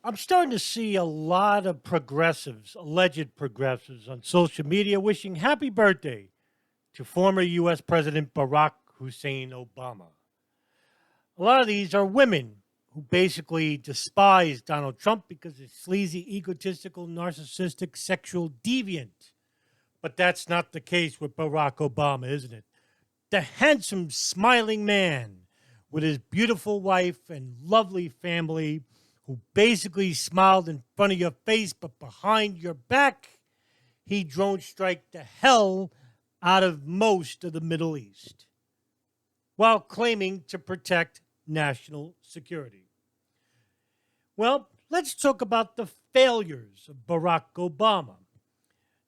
I'm starting to see a lot of progressives, alleged progressives, on social media wishing happy birthday to former U.S. President Barack Hussein Obama. A lot of these are women who basically despise Donald Trump because he's sleazy, egotistical, narcissistic, sexual deviant. But that's not the case with Barack Obama, isn't it? The handsome, smiling man with his beautiful wife and lovely family who basically smiled in front of your face, but behind your back, he drone strike the hell out of most of the Middle East while claiming to protect national security. Well, let's talk about the failures of Barack Obama.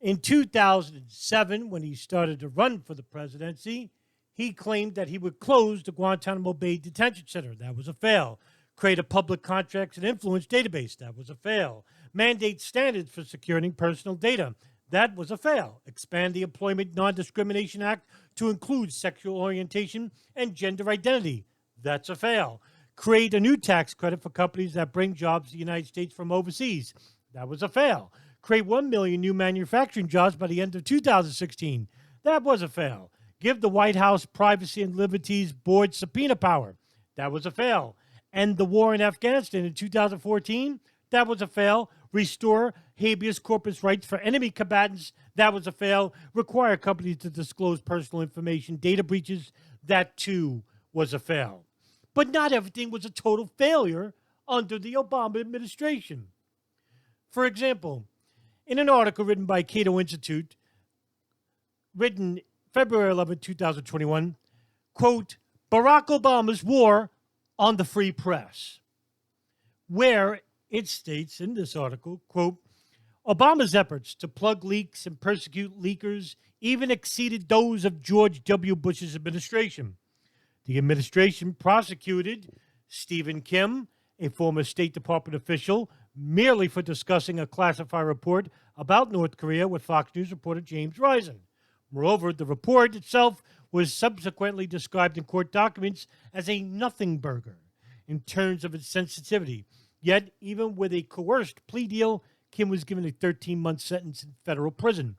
In 2007, when he started to run for the presidency, he claimed that he would close the Guantanamo Bay Detention Center. That was a fail. Create a public contracts and influence database. That was a fail. Mandate standards for securing personal data. That was a fail. Expand the Employment Non-Discrimination Act to include sexual orientation and gender identity. That's a fail. Create a new tax credit for companies that bring jobs to the United States from overseas. That was a fail. Create 1 million new manufacturing jobs by the end of 2016. That was a fail. Give the White House Privacy and Liberties Board subpoena power. That was a fail. End the war in Afghanistan in 2014. That was a fail. Restore habeas corpus rights for enemy combatants. That was a fail. Require companies to disclose personal information. Data breaches. That too was a fail. But not everything was a total failure under the Obama administration. For example, in an article written by Cato Institute, written February 11, 2021, quote, Barack Obama's war on the free press, where it states in this article, quote, Obama's efforts to plug leaks and persecute leakers even exceeded those of George W. Bush's administration. The administration prosecuted Stephen Kim, a former State Department official, merely for discussing a classified report about North Korea with Fox News reporter James Risen. Moreover, the report itself was subsequently described in court documents as a nothing burger in terms of its sensitivity. Yet, even with a coerced plea deal, Kim was given a 13-month sentence in federal prison.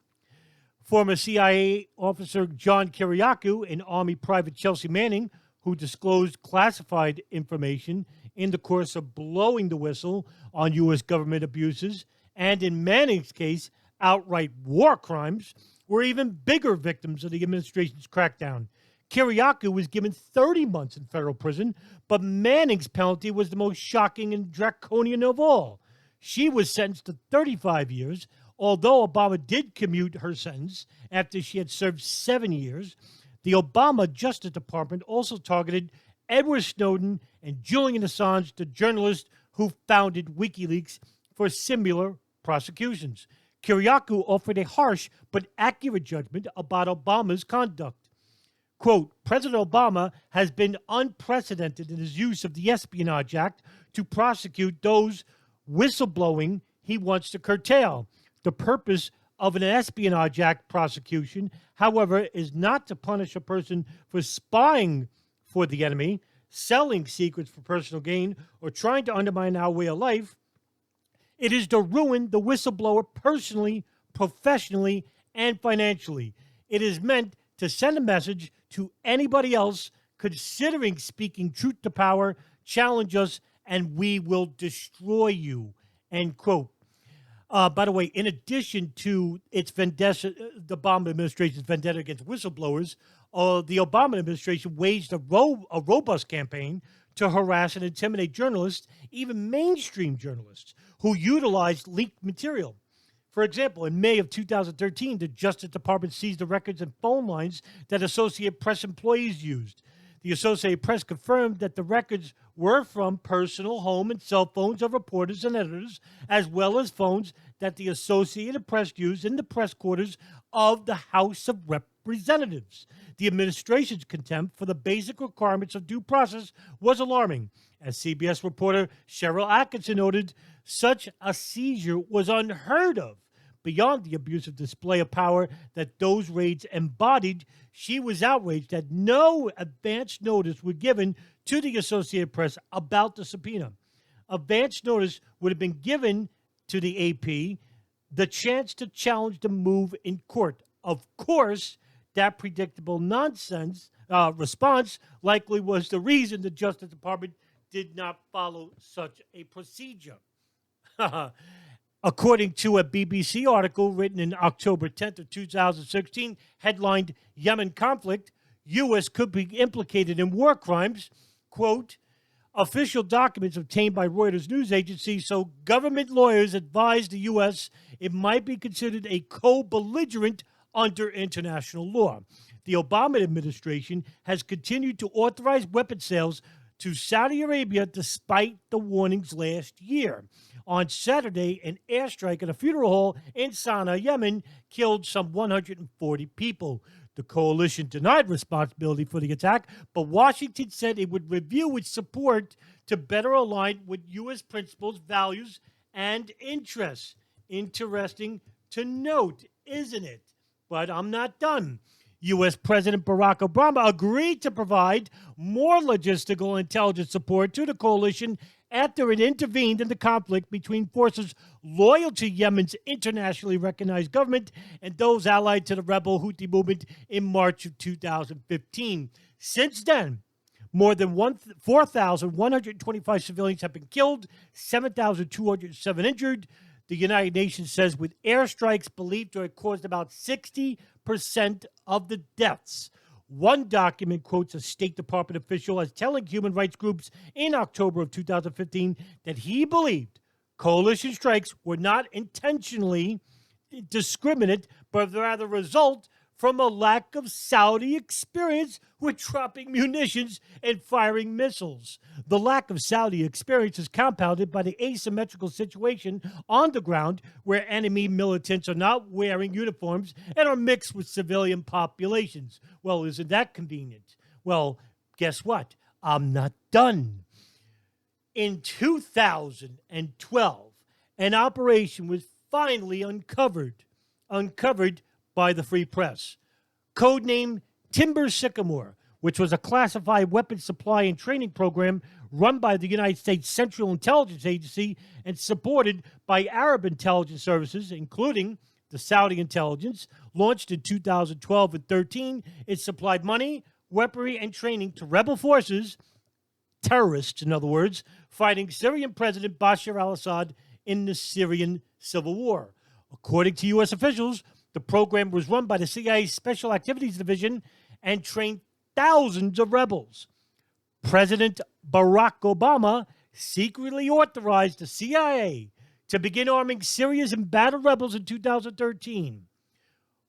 Former CIA officer John Kiriakou and Army Private Chelsea Manning, who disclosed classified information in the course of blowing the whistle on U.S. government abuses, and in Manning's case, outright war crimes, were even bigger victims of the administration's crackdown. Kiriakou was given 30 months in federal prison, but Manning's penalty was the most shocking and draconian of all. She was sentenced to 35 years, although Obama did commute her sentence after she had served 7 years. The Obama Justice Department also targeted Edward Snowden and Julian Assange, the journalist who founded WikiLeaks, for similar prosecutions. Kiriakou offered a harsh but accurate judgment about Obama's conduct. Quote, President Obama has been unprecedented in his use of the Espionage Act to prosecute those whistleblowing he wants to curtail. The purpose of an Espionage Act prosecution, however, is not to punish a person for spying for the enemy, selling secrets for personal gain, or trying to undermine our way of life. It is to ruin the whistleblower personally, professionally, and financially. It is meant to send a message to anybody else considering speaking truth to power, challenge us, and we will destroy you, end quote. By the way, in addition to its vendetta, the Obama administration's vendetta against whistleblowers, the Obama administration waged a robust campaign to harass and intimidate journalists, even mainstream journalists, who utilized leaked material. For example, in May of 2013, the Justice Department seized the records and phone lines that Associated Press employees used. The Associated Press confirmed that the records were from personal home and cell phones of reporters and editors, as well as phones that the Associated Press used in the press quarters of the House of Representatives. The administration's contempt for the basic requirements of due process was alarming. As CBS reporter Cheryl Atkinson noted, such a seizure was unheard of. Beyond the abusive display of power that those raids embodied, she was outraged that no advance notice was given to the Associated Press about the subpoena. advance notice would have been given to the AP the chance to challenge the move in court. Of course, that predictable nonsense response likely was the reason the Justice Department did not follow such a procedure. According to a BBC article written in October 10th of 2016, headlined Yemen conflict, U.S. could be implicated in war crimes, quote, official documents obtained by Reuters news agency, so government lawyers advised the U.S. it might be considered a co-belligerent under international law. The Obama administration has continued to authorize weapon sales to Saudi Arabia despite the warnings last year. On Saturday, an airstrike at a funeral home in Sana'a, Yemen, killed some 140 people. The coalition denied responsibility for the attack, but Washington said it would review its support to better align with U.S. principles, values, and interests. Interesting to note, isn't it? But I'm not done. U.S. President Barack Obama agreed to provide more logistical intelligence support to the coalition after it intervened in the conflict between forces loyal to Yemen's internationally recognized government and those allied to the rebel Houthi movement in March of 2015. Since then, more than 4,125 civilians have been killed, 7,207 injured. The United Nations says with airstrikes believed to have caused about 60% of the deaths. One document quotes a State Department official as telling human rights groups in October of 2015 that he believed coalition strikes were not intentionally discriminate, but rather result from a lack of Saudi experience with dropping munitions and firing missiles. The lack of Saudi experience is compounded by the asymmetrical situation on the ground where enemy militants are not wearing uniforms and are mixed with civilian populations. Well, isn't that convenient? Well, guess what? I'm not done. In 2012, an operation was finally uncovered by the Free Press, codenamed Timber Sycamore, which was a classified weapons supply and training program run by the United States Central Intelligence Agency and supported by Arab intelligence services, including the Saudi intelligence. Launched in 2012 and 13, it supplied money, weaponry, and training to rebel forces, terrorists, in other words, fighting Syrian President Bashar al-Assad in the Syrian civil war. According to U.S. officials, the program was run by the CIA's Special Activities Division and trained thousands of rebels. President Barack Obama secretly authorized the CIA to begin arming Syria's embattled rebels in 2013.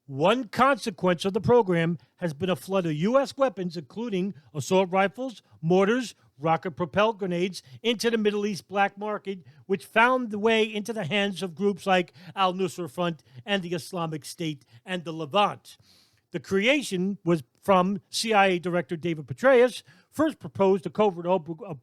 One consequence of the program has been a flood of U.S. weapons, including assault rifles, mortars, rocket-propelled grenades, into the Middle East black market, which found the way into the hands of groups like al-Nusra Front and the Islamic State and the Levant. The creation was from CIA Director David Petraeus, first proposed a covert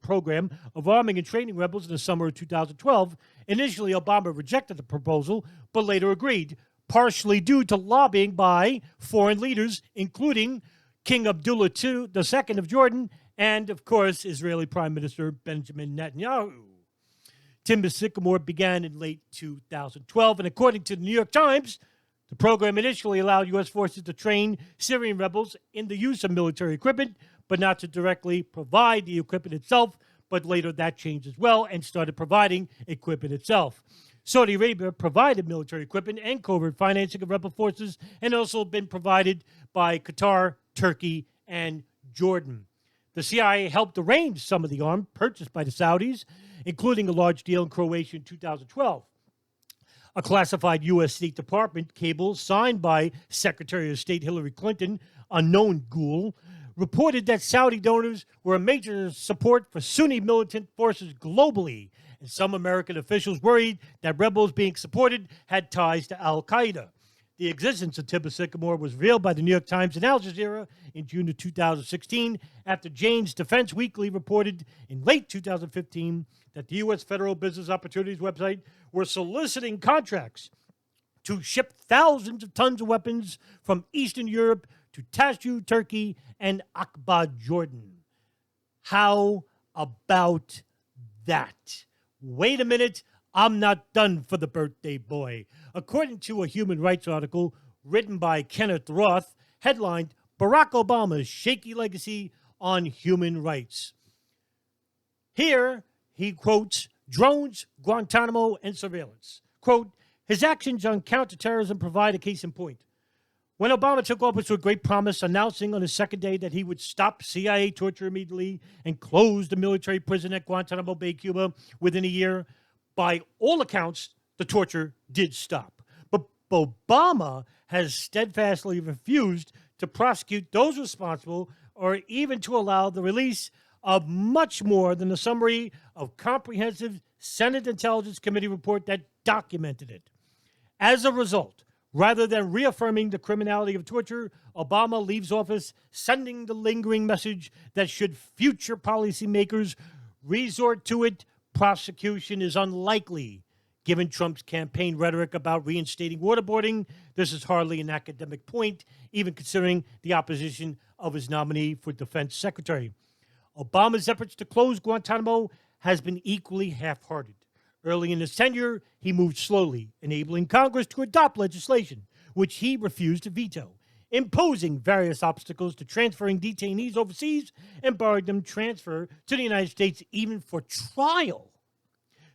program of arming and training rebels in the summer of 2012. Initially, Obama rejected the proposal, but later agreed, partially due to lobbying by foreign leaders, including King Abdullah II of Jordan and, of course, Israeli Prime Minister Benjamin Netanyahu. Timber Sycamore began in late 2012, and according to the New York Times, the program initially allowed U.S. forces to train Syrian rebels in the use of military equipment, but not to directly provide the equipment itself, but later that changed as well and started providing equipment itself. Saudi Arabia provided military equipment and covert financing of rebel forces, and also been provided by Qatar, Turkey, and Jordan. The CIA helped arrange some of the arms purchased by the Saudis, including a large deal in Croatia in 2012. A classified U.S. State Department cable signed by Secretary of State Hillary Clinton, unknown ghoul, reported that Saudi donors were a major support for Sunni militant forces globally, and some American officials worried that rebels being supported had ties to al-Qaeda. The existence of Timber Sycamore was revealed by the New York Times and Al Jazeera in June of 2016 after Jane's Defense Weekly reported in late 2015 that the U.S. Federal Business Opportunities website were soliciting contracts to ship thousands of tons of weapons from Eastern Europe to Tashu, Turkey, and Aqaba, Jordan. How about that? wait a minute, I'm not done for the birthday boy. According to a human rights article written by Kenneth Roth, headlined Barack Obama's Shaky Legacy on Human Rights. Here, he quotes drones, Guantanamo, and surveillance. Quote, his actions on counterterrorism provide a case in point. When Obama took office with great promise, announcing on his second day that he would stop CIA torture immediately and close the military prison at Guantanamo Bay, Cuba, within a year, by all accounts, the torture did stop. But Obama has steadfastly refused to prosecute those responsible or even to allow the release of much more than a summary of comprehensive Senate Intelligence Committee report that documented it. As a result, rather than reaffirming the criminality of torture, Obama leaves office sending the lingering message that should future policymakers resort to it, prosecution is unlikely. Given Trump's campaign rhetoric about reinstating waterboarding, this is hardly an academic point, even considering the opposition of his nominee for defense secretary. Obama's efforts to close Guantanamo has been equally half-hearted. Early in his tenure, he moved slowly, enabling Congress to adopt legislation, which he refused to veto, imposing various obstacles to transferring detainees overseas and barring them transfer to the United States even for trial.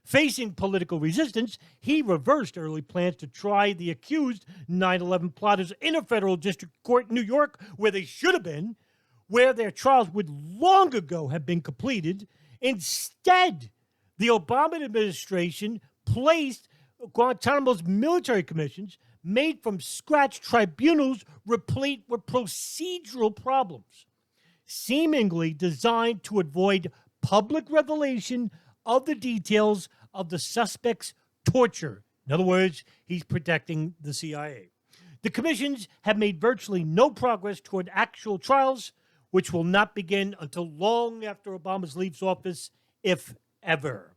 Facing political resistance, he reversed early plans to try the accused 9/11 plotters in a federal district court in New York, where they should have been, where their trials would long ago have been completed. Instead, the Obama administration placed Guantanamo's military commissions, made from scratch tribunals replete with procedural problems, seemingly designed to avoid public revelation of the details of the suspect's torture. In other words, he's protecting the CIA. The commissions have made virtually no progress toward actual trials, which will not begin until long after Obama leaves office, if ever.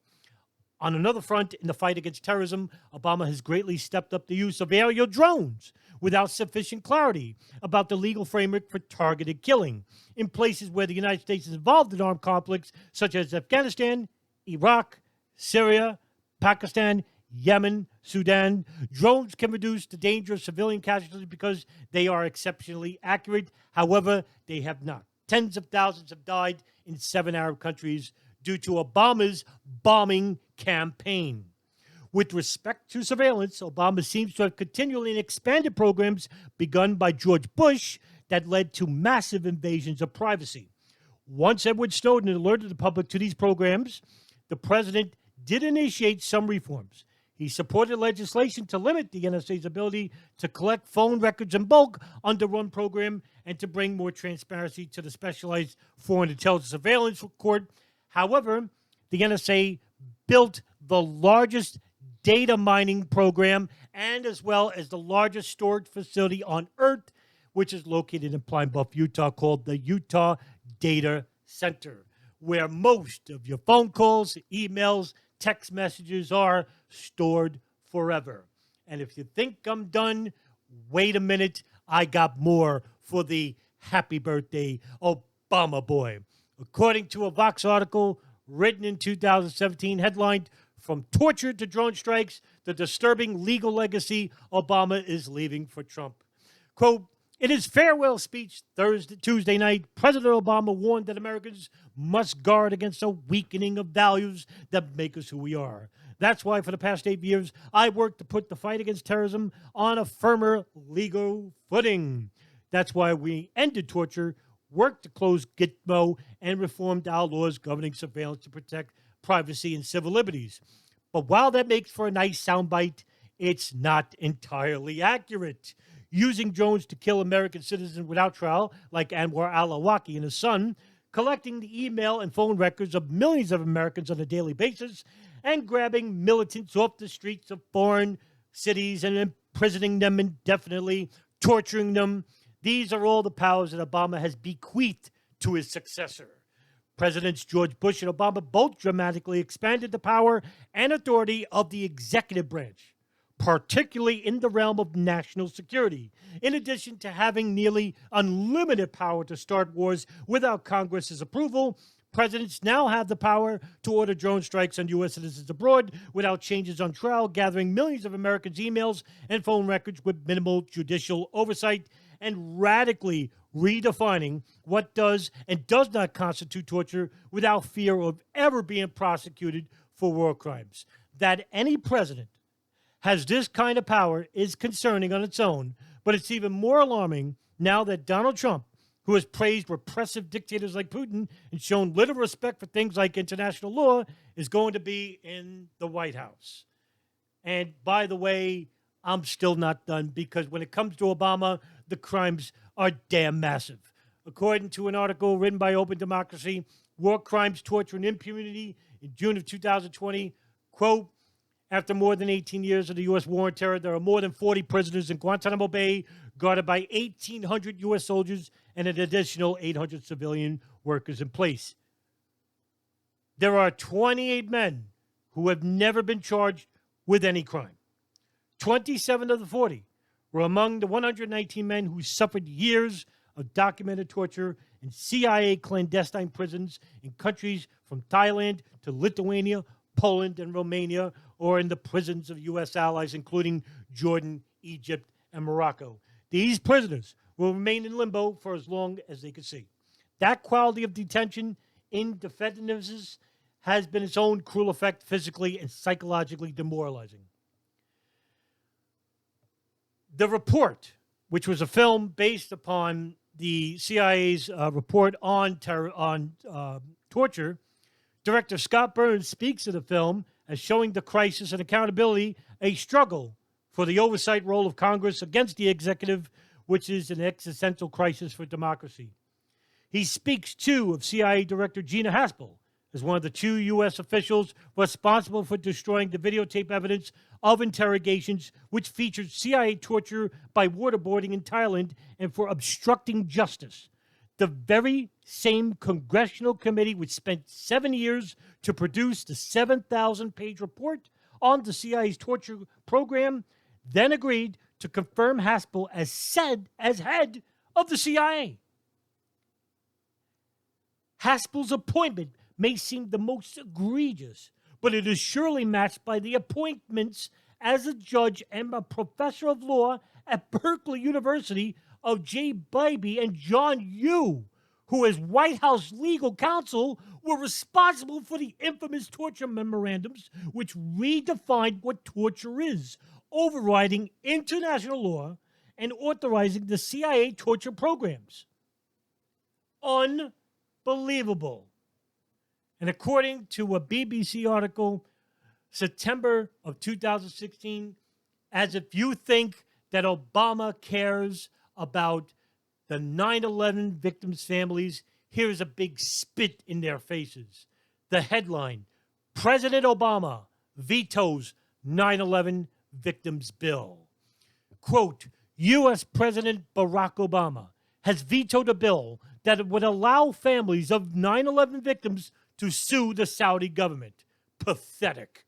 On another front, in the fight against terrorism, Obama has greatly stepped up the use of aerial drones without sufficient clarity about the legal framework for targeted killing in places where the United States is involved in armed conflicts such as Afghanistan, Iraq, Syria, Pakistan, Yemen, Sudan. Drones can reduce the danger of civilian casualties because they are exceptionally accurate. However, they have not. Tens of thousands have died in 7 Arab countries due to Obama's bombing campaign. With respect to surveillance, Obama seems to have continually expanded programs begun by George Bush that led to massive invasions of privacy. Once Edward Snowden alerted the public to these programs, the president did initiate some reforms. He supported legislation to limit the NSA's ability to collect phone records in bulk under one program and to bring more transparency to the Specialized Foreign Intelligence Surveillance Court. However, the NSA built the largest data mining program and as well as the largest storage facility on Earth, which is located in Pine Bluff, Utah, called the Utah Data Center, where most of your phone calls, emails, text messages are stored forever. And if you think I'm done, wait a minute. I got more for the happy birthday Obama boy. According to a Vox article written in 2017, headlined From Torture to Drone Strikes, the Disturbing Legal Legacy Obama is Leaving for Trump. Quote, in his farewell speech Tuesday night, President Obama warned that Americans must guard against a weakening of values that make us who we are. That's why for the past 8 years, I worked to put the fight against terrorism on a firmer legal footing. That's why we ended torture, worked to close Gitmo, and reformed our laws governing surveillance to protect privacy and civil liberties. But while that makes for a nice soundbite, it's not entirely accurate. Using drones to kill American citizens without trial, like Anwar al-Awlaki and his son, collecting the email and phone records of millions of Americans on a daily basis, and grabbing militants off the streets of foreign cities and imprisoning them indefinitely, torturing them. These are all the powers that Obama has bequeathed to his successor. Presidents George Bush and Obama both dramatically expanded the power and authority of the executive branch, particularly in the realm of national security, in addition to having nearly unlimited power to start wars without Congress's approval. presidents now have the power to order drone strikes on U.S. citizens abroad without changes on trial, gathering millions of Americans' emails and phone records with minimal judicial oversight, and radically redefining what does and does not constitute torture without fear of ever being prosecuted for war crimes. That any president has this kind of power is concerning on its own, but it's even more alarming now that Donald Trump, who has praised repressive dictators like Putin and shown little respect for things like international law, is going to be in the White House. And by the way, I'm still not done, because when it comes to Obama, the crimes are damn massive. According to an article written by Open Democracy, War Crimes, Torture, and Impunity in June of 2020, quote, after more than 18 years of the U.S. war on terror, there are more than 40 prisoners in Guantanamo Bay, guarded by 1,800 U.S. soldiers and an additional 800 civilian workers in place. There are 28 men who have never been charged with any crime. 27 of the 40 were among the 119 men who suffered years of documented torture in CIA clandestine prisons in countries from Thailand to Lithuania, Poland, and Romania, or in the prisons of U.S. allies, including Jordan, Egypt, and Morocco. These prisoners will remain in limbo for as long as they can see. That quality of detention, indefensiveness, has been its own cruel effect, physically and psychologically demoralizing. The Report, which was a film based upon the CIA's report on torture, director Scott Burns speaks of the film as showing the crisis and accountability, a struggle for the oversight role of Congress against the executive, which is an existential crisis for democracy. He speaks, too, of CIA Director Gina Haspel as one of the 2 U.S. officials responsible for destroying the videotape evidence of interrogations, which featured CIA torture by waterboarding in Thailand, and for obstructing justice. The very same congressional committee which spent 7 years to produce the 7,000-page report on the CIA's torture program then agreed to confirm Haspel as head of the CIA. Haspel's appointment may seem the most egregious, but it is surely matched by the appointments as a judge and a professor of law at Berkeley University of Jay Bybee and John Yoo, who as White House legal counsel were responsible for the infamous torture memorandums which redefined what torture is, overriding international law and authorizing the CIA torture programs. Unbelievable. And according to a BBC article, September of 2016, as if you think that Obama cares about the 9/11 victims' families, here is a big spit in their faces. The headline, President Obama vetoes 9/11 victims bill. Quote, U.S. President Barack Obama has vetoed a bill that would allow families of 9/11 victims to sue the Saudi government. Pathetic.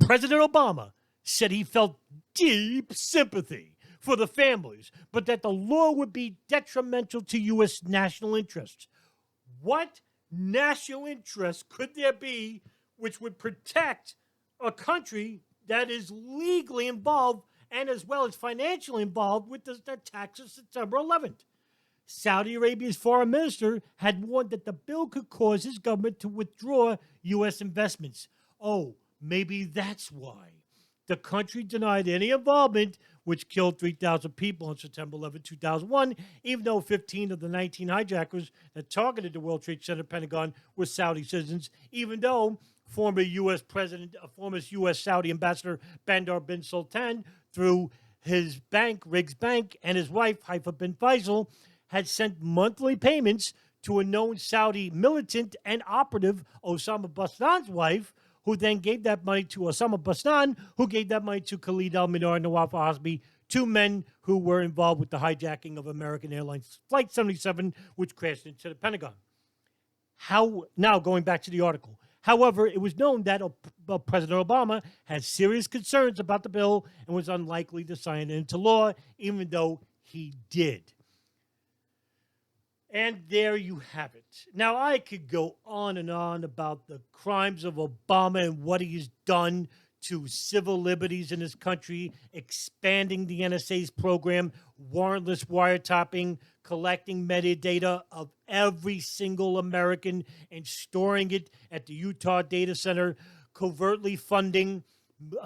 President Obama said he felt deep sympathy for the families, but that the law would be detrimental to U.S. national interests. What national interest could there be which would protect a country that is legally involved and as well as financially involved with the attacks of September 11th? Saudi Arabia's foreign minister had warned that the bill could cause his government to withdraw U.S. investments. Oh, maybe that's why the country denied any involvement, which killed 3,000 people on September 11, 2001, even though 15 of the 19 hijackers that targeted the World Trade Center Pentagon were Saudi citizens, even though former U.S. Saudi ambassador Bandar bin Sultan, through his bank, Riggs Bank, and his wife, Haifa bin Faisal, had sent monthly payments to a known Saudi militant and operative, Osama Bastan's wife, who then gave that money to Osama Bastan, who gave that money to Khalid al-Minar and Nawaf al-Hasbi, 2 men who were involved with the hijacking of American Airlines Flight 77, which crashed into the Pentagon. Now, going back to the article. However, it was known that President Obama had serious concerns about the bill and was unlikely to sign it into law, even though he did. And there you have it. Now, I could go on and on about the crimes of Obama and what he's done to civil liberties in this country, expanding the NSA's program, warrantless wiretapping, collecting metadata of every single American and storing it at the Utah data center, covertly funding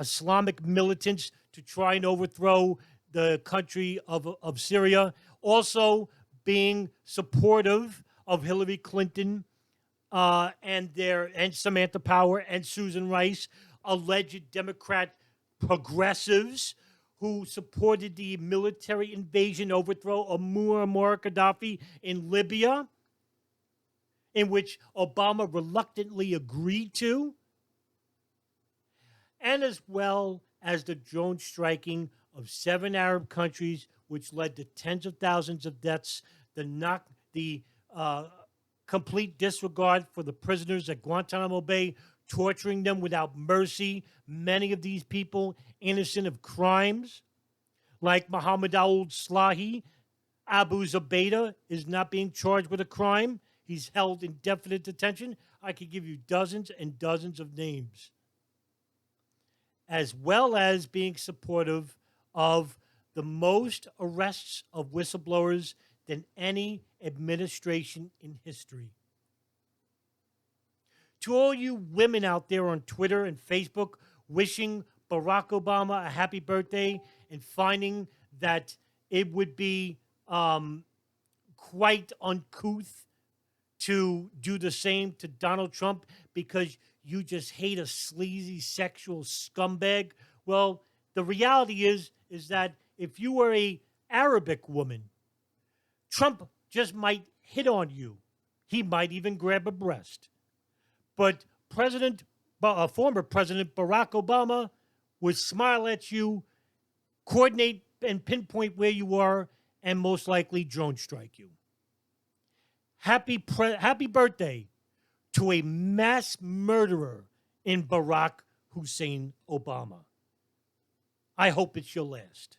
Islamic militants to try and overthrow the country of Syria. Also, being supportive of Hillary Clinton and Samantha Power and Susan Rice, alleged Democrat progressives who supported the military invasion overthrow of Muammar Gaddafi in Libya, in which Obama reluctantly agreed to, and as well as the drone striking of 7 Arab countries, which led to tens of thousands of deaths, the complete disregard for the prisoners at Guantanamo Bay, torturing them without mercy, many of these people innocent of crimes, like Mohammed al-Slahi. Abu Zubaydah is not being charged with a crime. He's held indefinite detention. I could give you dozens and dozens of names. As well as being supportive of the most arrests of whistleblowers than any administration in history. To all you women out there on Twitter and Facebook wishing Barack Obama a happy birthday and finding that it would be quite uncouth to do the same to Donald Trump because you just hate a sleazy sexual scumbag. Well, the reality is that if you were a Arabic woman, Trump just might hit on you. He might even grab a breast. But former President Barack Obama would smile at you, coordinate and pinpoint where you are, and most likely drone strike you. Happy birthday to a mass murderer in Barack Hussein Obama. I hope it's your last.